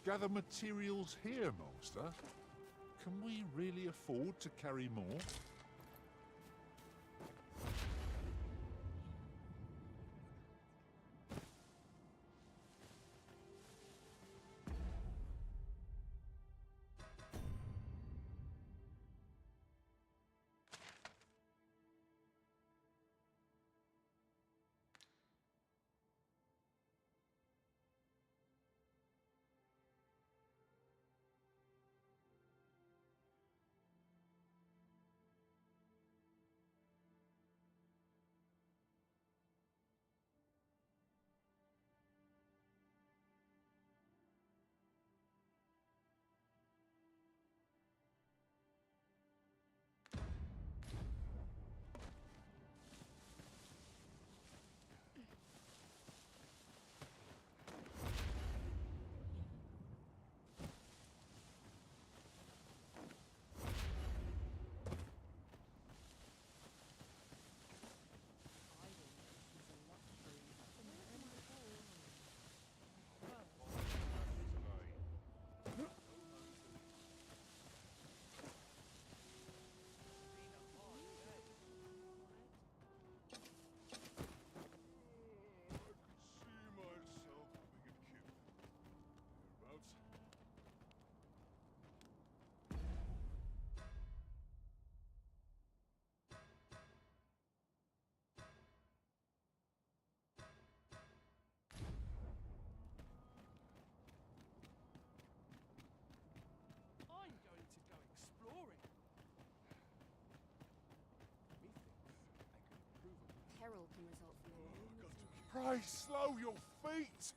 Gather materials here, Master? Can we really afford to carry more? I'm going to go exploring. Methinks I could improve on Peril can result from it. Pray slow your feet!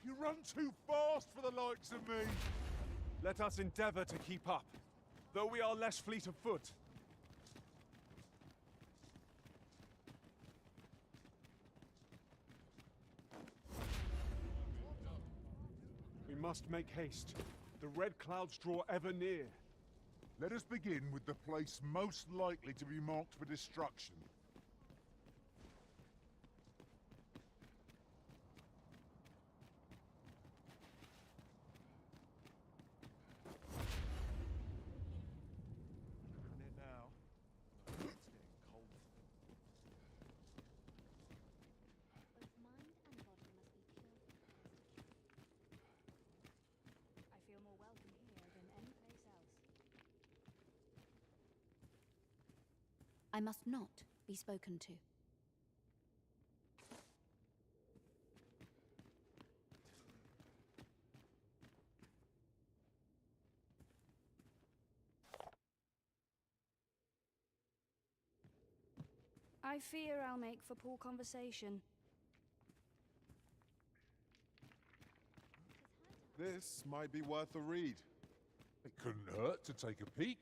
You run too fast for the likes of me! Let us endeavor to keep up, though we are less fleet of foot. We must make haste. The red clouds draw ever near. Let us begin with the place most likely to be marked for destruction. Near now. It's getting cold. Both mind and body must be pure. I feel more welcome here than any place else. I must not be spoken to. I fear I'll make for poor conversation. This might be worth a read. It couldn't hurt to take a peek.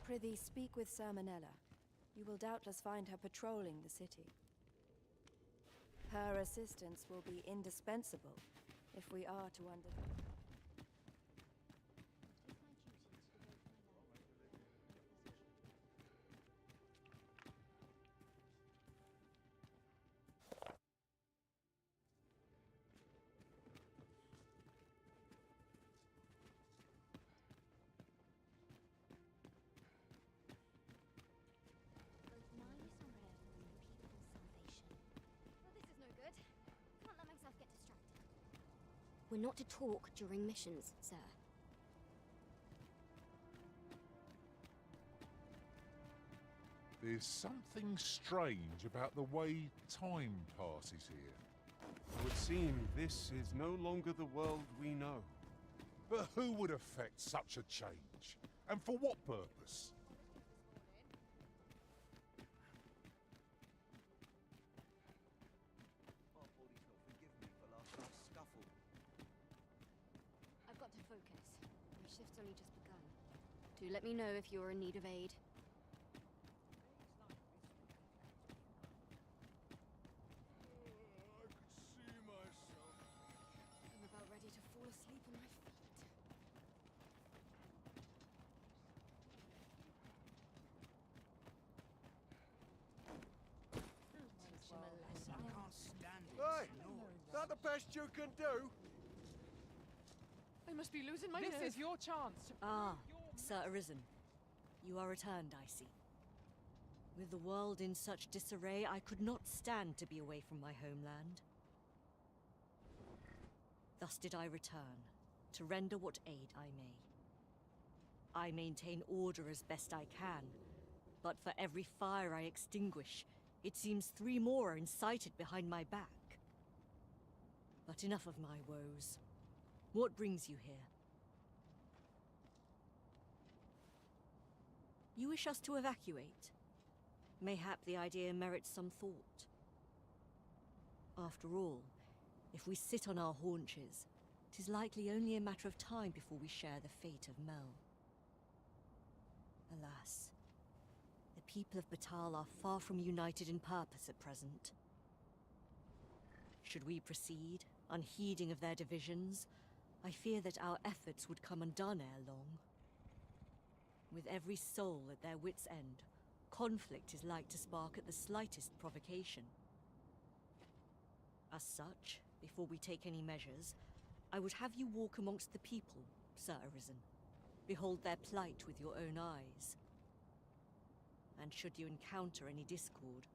Prithee, speak with Salmonella. You will doubtless find her patrolling the city. Her assistance will be indispensable if we are to We're not to talk during missions, sir. There's something strange about the way time passes here. It would seem this is no longer the world we know. But who would affect such a change? And for what purpose? I've got to focus. My shift's only just begun. Do let me know if you're in need of aid. I could see myself. I'm about ready to fall asleep on my feet. best you can do? I must be losing my nerve. This is your chance to Ah, Sir Arisen. You are returned, I see. With the world in such disarray, I could not stand to be away from my homeland. Thus did I return, to render what aid I may. I maintain order as best I can, but for every fire I extinguish, it seems 3 more are incited behind my back. But enough of my woes. What brings you here? You wish us to evacuate? Mayhap the idea merits some thought. After all, if we sit on our haunches, 'tis likely only a matter of time before we share the fate of Mel. Alas, the people of Batal are far from united in purpose at present. Should we proceed, unheeding of their divisions, I fear that our efforts would come undone ere long. With every soul at their wits' end, conflict is like to spark at the slightest provocation. As such, before we take any measures, I would have you walk amongst the people, Sir Arisen. Behold their plight with your own eyes. And should you encounter any discord,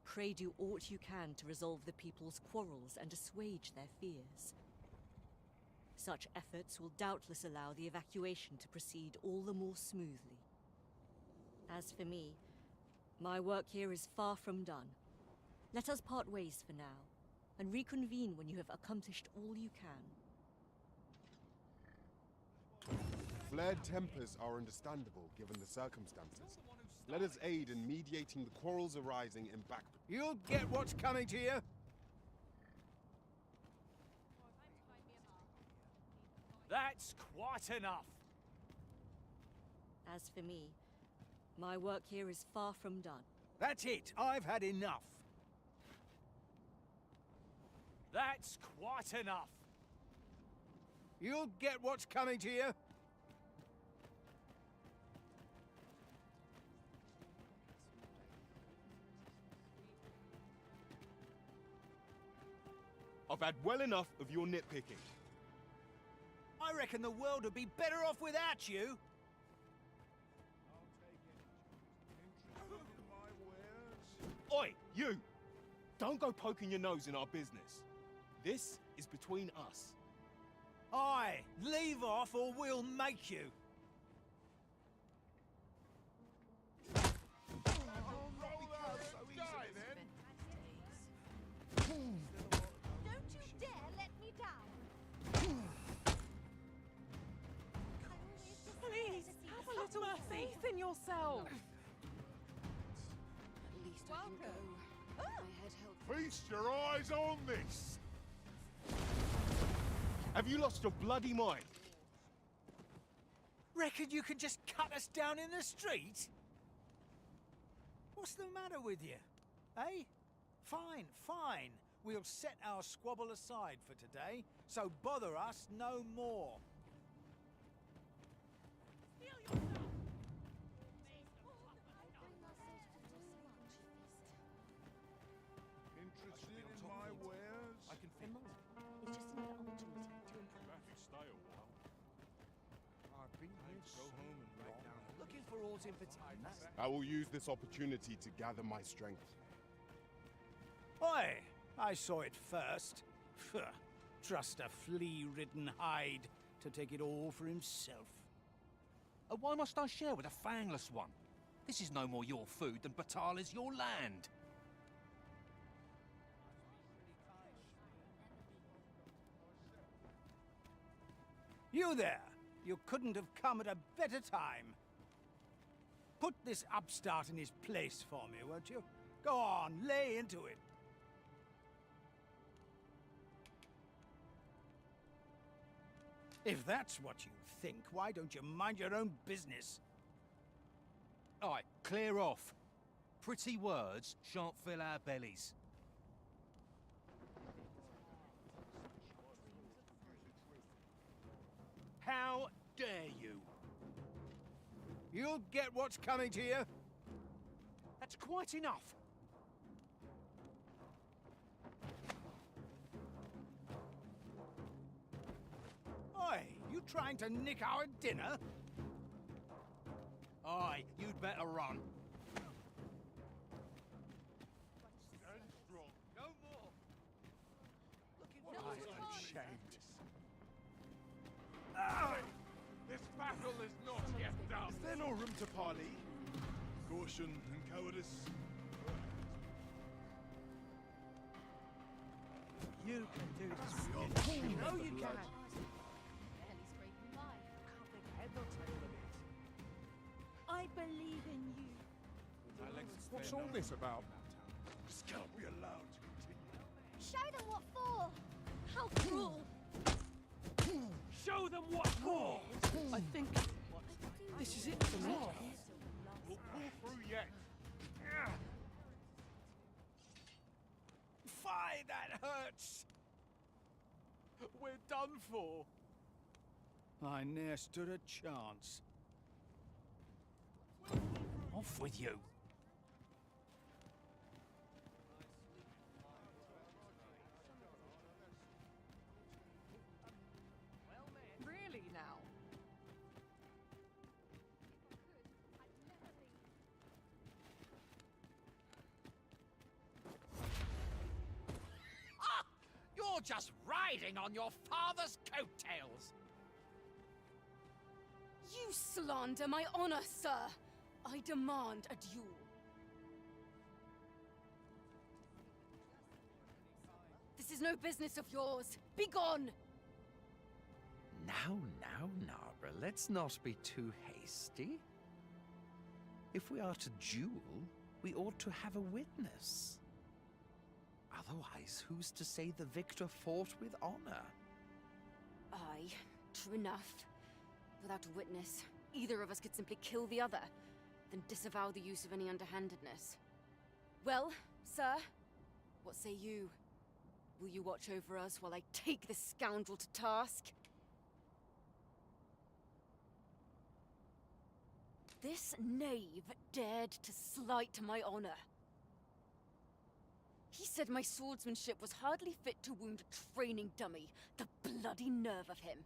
pray do aught you can to resolve the people's quarrels and assuage their fears. Such efforts will doubtless allow the evacuation to proceed all the more smoothly. As for me, my work here is far from done. Let us part ways for now, and reconvene when you have accomplished all you can. Flared tempers are understandable given the circumstances. Let us aid in mediating the quarrels arising in Back. You'll get what's coming to you. That's quite enough. As for me, my work here is far from done. That's it. I've had enough. That's quite enough. You'll get what's coming to you. I've had well enough of your nitpicking. I reckon the world would be better off without you. Oi, you! Don't go poking your nose in our business. This is between us. Aye, leave off or we'll make you. Don't you dare let me down! Please, have a little faith in yourself. At least I can go. My head held. Feast your eyes on this! Have you lost your bloody mind? Reckon you can just cut us down in the street? What's the matter with you? Eh? Fine, fine. We'll set our squabble aside for today, so bother us no more. Interested in my wares? The moment is just another opportunity to improve. Have you stay a while? I've been here Go home and lay down. looking for aught in particular. I will use this opportunity to gather my strength. Oi! I saw it first. Phew. Trust a flea-ridden hide to take it all for himself. Why must I share with a fangless one? This is no more your food than Batal is your land. You there! You couldn't have come at a better time. Put this upstart in his place for me, won't you? Go on, lay into it. If that's what you think, why don't you mind your own business? Aye, clear off. Pretty words shan't fill our bellies. How dare you? You'll get what's coming to you. That's quite enough. trying to nick our dinner? Oi, you'd better run. Stand strong. No more. I'm ashamed. This battle is not yet done. Is there no room to parley? Caution and cowardice. You can do this. You know you can. Barely scraping by. Can't make head or tail of it. I believe in you. What's all this about? This can't be allowed to continue. Show them what for! How cruel! Show them what for! I think this is it for me. We'll pull through yet. Fie, that hurts! We're done for. I ne'er stood a chance. Off with you. Really now? You're just riding on your father's coattails. You slander my honor, sir! I demand a duel. This is no business of yours. Be gone! Now, Nara, let's not be too hasty. If we are to duel, we ought to have a witness. Otherwise, who's to say the victor fought with honor? Aye, true enough. Without a witness, either of us could simply kill the other, then disavow the use of any underhandedness. Well, sir, what say you? Will you watch over us while I take this scoundrel to task? This knave dared to slight my honor. He said my swordsmanship was hardly fit to wound a training dummy. The bloody nerve of him.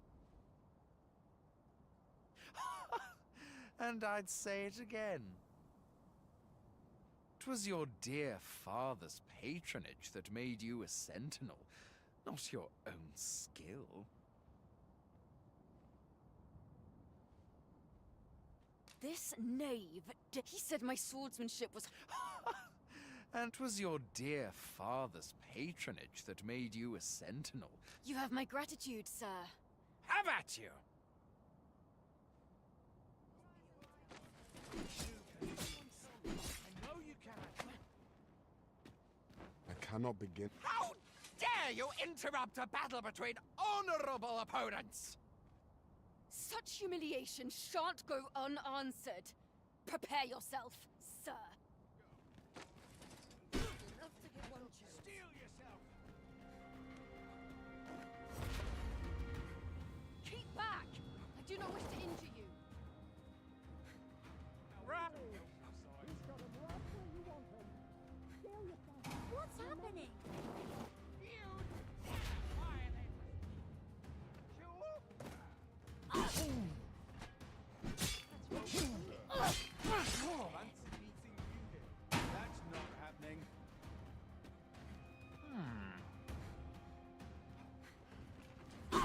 And I'd say it again. 'Twas your dear father's patronage that made you a sentinel, not your own skill. This knave he said my swordsmanship was... And 'twas your dear father's patronage that made you a sentinel. You have my gratitude, sir. Have at you! I know you can. I cannot begin. How dare you interrupt a battle between honorable opponents! Such humiliation shan't go unanswered. Prepare yourself, sir. Steel yourself! Keep back! I do not wish to injure you. What's happening? That's not happening. I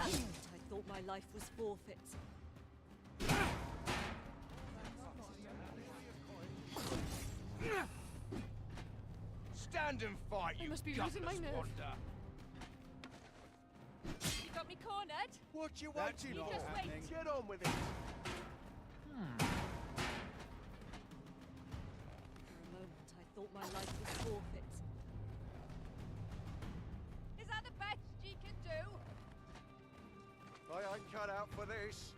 thought my life was forfeit. Stand and fight, you must be losing my gutless nerve. wonder. You got me cornered? What you That's wanting? not just wait. happening. Get on with it. For a moment, I thought my life was forfeit. Is that the best you can do? I ain't cut out for this.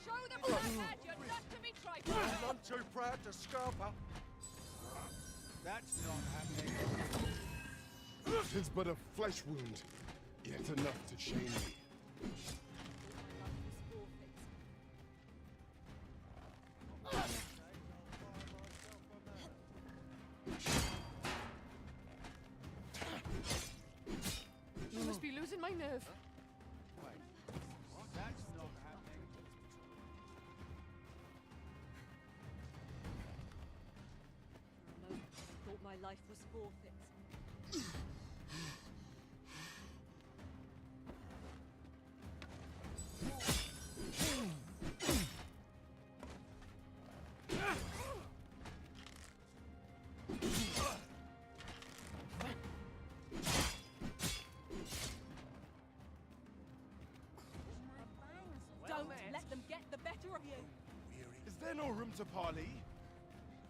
Show them that you're not to be trifled. None too proud to scalp her. That's not happening. 'Tis but a flesh wound, yet enough to shame me. My life was forfeit. You must be losing my nerve. That's not happening. life was forfeit. Don't let them get the better of you. Is there no room to parley?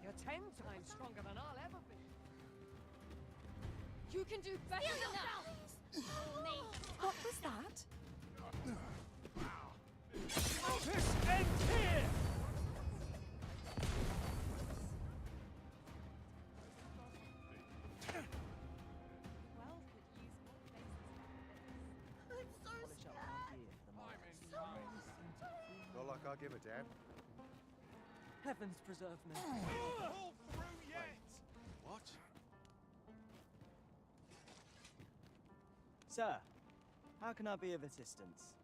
You're 10 times stronger than I'll ever be. You can do better than that! What was that? This ends here! Well, could use more faces like this. Not like I give a damn. Heavens preserve me. All through yet! What? Sir, how can I be of assistance?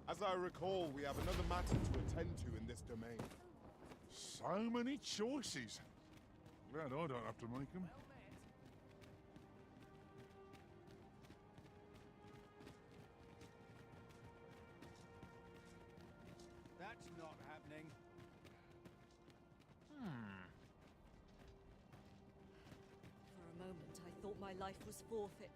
As I recall, we have another matter to attend to in this domain. So many choices. Glad I don't have to make them. That's not happening. For a moment, I thought my life was forfeit.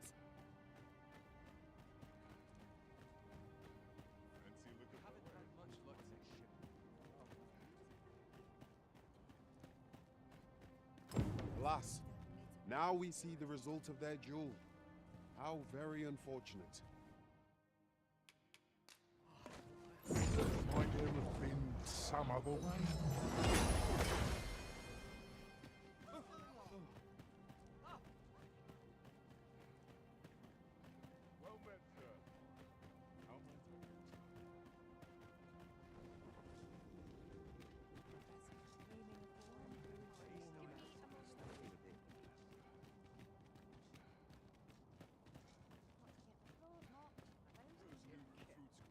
Alas, now we see the result of their duel. How very unfortunate. Might there have been some other way? Well met, sir. How may I serve you?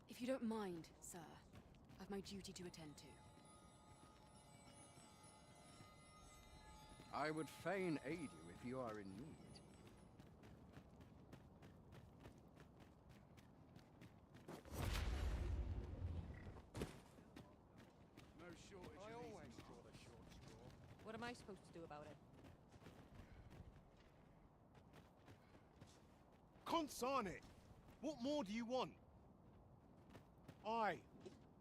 If you don't mind, sir, I've my duty to attend to. I would fain aid you if you are in need. No shortage. I always draw the short straw. What am I supposed to do about it? Consarn it! What more do you want? Aye.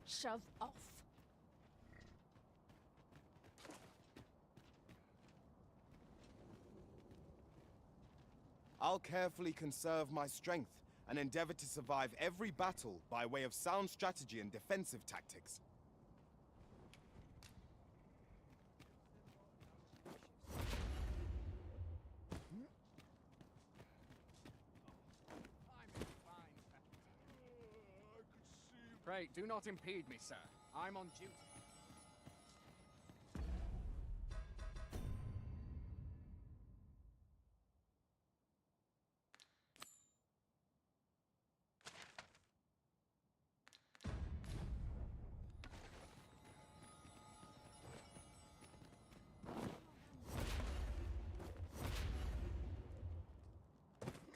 Shove off. I'll carefully conserve my strength and endeavor to survive every battle by way of sound strategy and defensive tactics. Pray, do not impede me, sir. I'm on duty.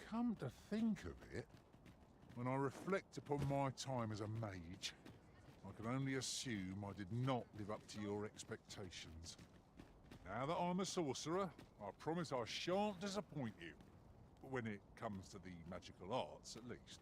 Come to think of it, when I reflect upon my time as a mage, I can only assume I did not live up to your expectations. Now that I'm a sorcerer, I promise I shan't disappoint you. When it comes to the magical arts, at least.